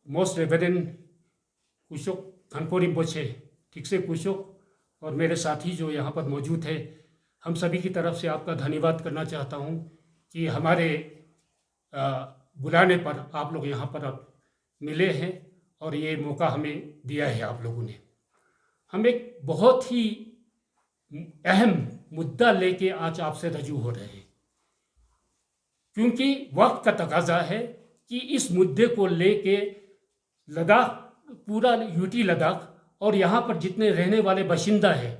Most reverend Kushok खानपो Rinpoche, ठीक से कुशोक, और मेरे साथी जो यहाँ पर मौजूद है, हम सभी की तरफ से आपका धन्यवाद करना चाहता हूँ कि हमारे बुलाने पर आप लोग यहाँ पर अब मिले हैं और ये मौका हमें दिया है आप लोगों ने। हम एक बहुत ही अहम मुद्दा लेके आज आपसे रजू हो रहे हैं, क्योंकि वक्त का तकाजा है कि इस मुद्दे को लेके लद्दाख, पूरा यूटी लद्दाख और यहाँ पर जितने रहने वाले बाशिंदा हैं,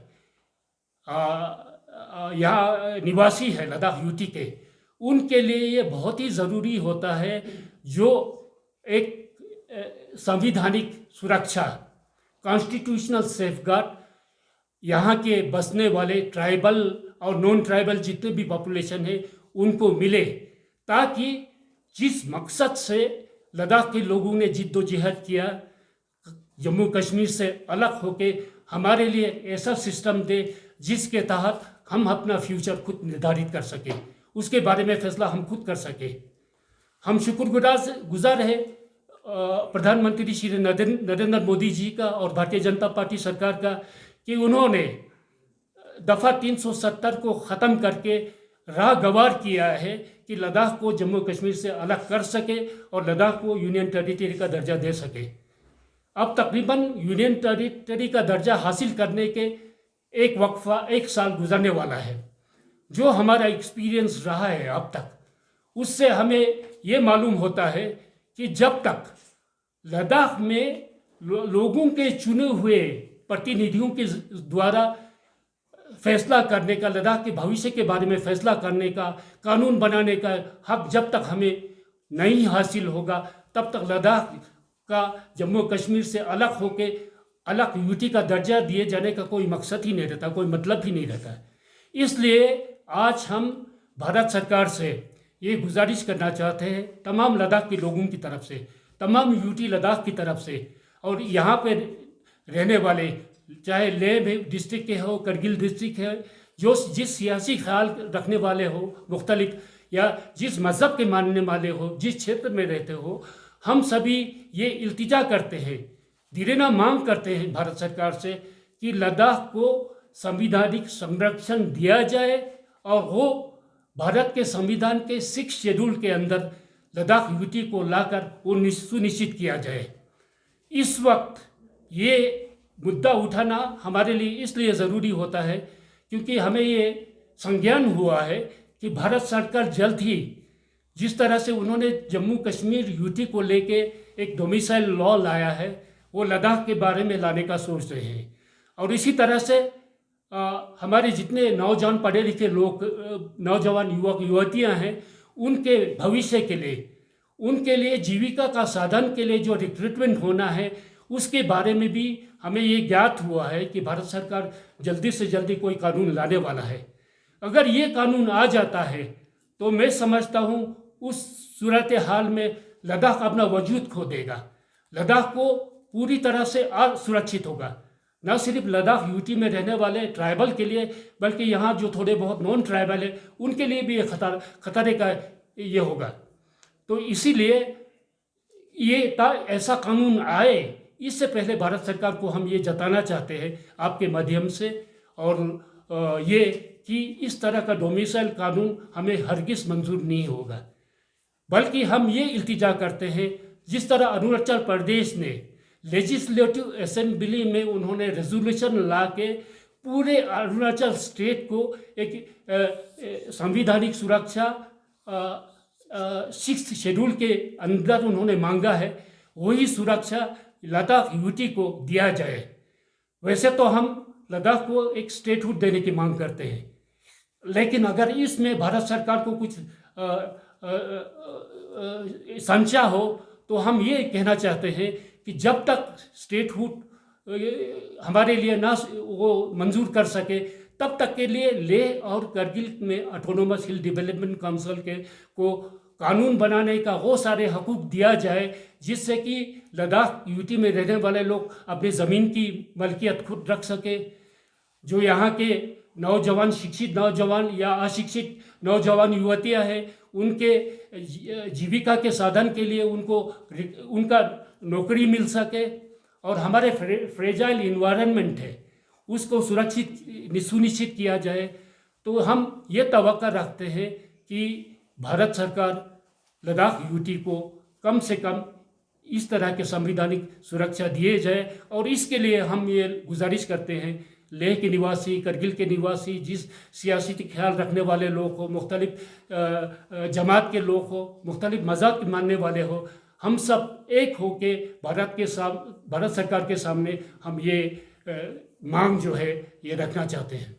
यहाँ निवासी है लद्दाख यूटी के, उनके लिए ये बहुत ही ज़रूरी होता है जो एक संविधानिक सुरक्षा, कॉन्स्टिट्यूशनल सेफगार्ड यहाँ के बसने वाले ट्राइबल और नॉन ट्राइबल जितने भी पॉपुलेशन है उनको मिले, ताकि जिस मकसद से लद्दाख के लोगों ने जिद्दोजहद किया, जम्मू कश्मीर से अलग होके हमारे लिए ऐसा सिस्टम दे जिसके तहत हम अपना फ्यूचर खुद निर्धारित कर सके, उसके बारे में फैसला हम खुद कर सके। हम शुक्रगुजार है प्रधानमंत्री श्री नरेंद्र मोदी जी का और भारतीय जनता पार्टी सरकार का कि उन्होंने दफ़ा 370 को ख़त्म करके राह गवार किया है कि लद्दाख को जम्मू कश्मीर से अलग कर सके और लद्दाख को यूनियन टेरिटरी का दर्जा दे सके। अब तकरीबन यूनियन टेरिटरी का दर्जा हासिल करने के एक साल गुजरने वाला है। जो हमारा एक्सपीरियंस रहा है अब तक, उससे हमें ये मालूम होता है कि जब तक लद्दाख में लोगों के चुने हुए प्रतिनिधियों के द्वारा फैसला करने का, लद्दाख के भविष्य के बारे में फैसला करने का, कानून बनाने का हक जब तक हमें नहीं हासिल होगा, तब तक लद्दाख का जम्मू कश्मीर से अलग होके अलग यूटी का दर्जा दिए जाने का कोई मकसद ही नहीं रहता, कोई मतलब ही नहीं रहता। इसलिए आज हम भारत सरकार से ये गुजारिश करना चाहते हैं, तमाम लद्दाख के लोगों की तरफ से, तमाम यूटी लद्दाख की तरफ से, और यहाँ पे रहने वाले चाहे लेह डिस्ट्रिक्ट के हो, करगिल डिस्ट्रिक्ट है, जो जिस सियासी ख्याल रखने वाले हो मुख्तलिफ, या जिस मज़हब के मानने वाले हो, जिस क्षेत्र में रहते हो, हम सभी ये इल्तिजा करते हैं, धीरेना मांग करते हैं भारत सरकार से कि लद्दाख को संवैधानिक संरक्षण दिया जाए और वो भारत के संविधान के 6 शेड्यूल के अंदर लद्दाख यूटी को लाकर वो सुनिश्चित किया जाए। इस वक्त ये मुद्दा उठाना हमारे लिए इसलिए ज़रूरी होता है क्योंकि हमें ये संज्ञान हुआ है कि भारत सरकार जल्द ही, जिस तरह से उन्होंने जम्मू कश्मीर यूटी को लेके एक डोमिसाइल लॉ लाया है, वो लद्दाख के बारे में लाने का सोच रहे हैं। और इसी तरह से हमारे जितने नौजवान पढ़े लिखे लोग, नौजवान युवक युवतियाँ हैं, उनके भविष्य के लिए, उनके लिए जीविका का साधन के लिए जो रिक्रूटमेंट होना है, उसके बारे में भी हमें ये ज्ञात हुआ है कि भारत सरकार जल्दी से जल्दी कोई कानून लाने वाला है। अगर ये कानून आ जाता है तो मैं समझता हूँ उस सूरत हाल में लद्दाख अपना वजूद खो देगा, लद्दाख को पूरी तरह से असुरक्षित होगा। न सिर्फ लद्दाख यूटी में रहने वाले ट्राइबल के लिए, बल्कि यहाँ जो थोड़े बहुत नॉन ट्राइबल है उनके लिए भी ये खतरे का ये होगा। तो इसीलिए ये ऐसा कानून आए, इससे पहले भारत सरकार को हम ये जताना चाहते हैं आपके माध्यम से, और ये कि इस तरह का डोमिसाइल कानून हमें हरगिज़ मंजूर नहीं होगा। बल्कि हम ये इल्तिजा करते हैं, जिस तरह अरुणाचल प्रदेश ने लेजिस्लेटिव असेंबली में उन्होंने रेजोल्यूशन ला के पूरे अरुणाचल स्टेट को एक संवैधानिक सुरक्षा 6th शेड्यूल के अंदर उन्होंने मांगा है, वही सुरक्षा लद्दाख यूटी को दिया जाए। वैसे तो हम लद्दाख को एक स्टेटहुड देने की मांग करते हैं, लेकिन अगर इसमें भारत सरकार को कुछ संशय हो तो हम ये कहना चाहते हैं कि जब तक स्टेटहुड हमारे लिए ना वो मंजूर कर सके, तब तक के लिए लेह और करगिल में ऑटोनोमस हिल डेवलपमेंट काउंसिल को कानून बनाने का वो सारे हकूक दिया जाए, जिससे कि लद्दाख यूटी में रहने वाले लोग अपनी ज़मीन की मलकियत खुद रख सके। जो यहाँ के नौजवान, शिक्षित नौजवान या अशिक्षित नौजवान युवतियां हैं, उनके जीविका के साधन के लिए उनका नौकरी मिल सके, और हमारे फ्रेजाइल इन्वायरमेंट है उसको सुनिश्चित किया जाए। तो हम ये तवक्का रखते हैं कि भारत सरकार लद्दाख यूटी को कम से कम इस तरह के संवैधानिक सुरक्षा दिए जाए, और इसके लिए हम ये गुजारिश करते हैं लेह के निवासी, करगिल के निवासी, जिस सियासी ख्याल रखने वाले लोग हो, मुख्तलिफ जमात के लोग हो, मुख्तलिफ मज़हब के मानने वाले हो, हम सब एक हो के भारत सरकार के सामने हम ये मांग जो है ये रखना चाहते हैं।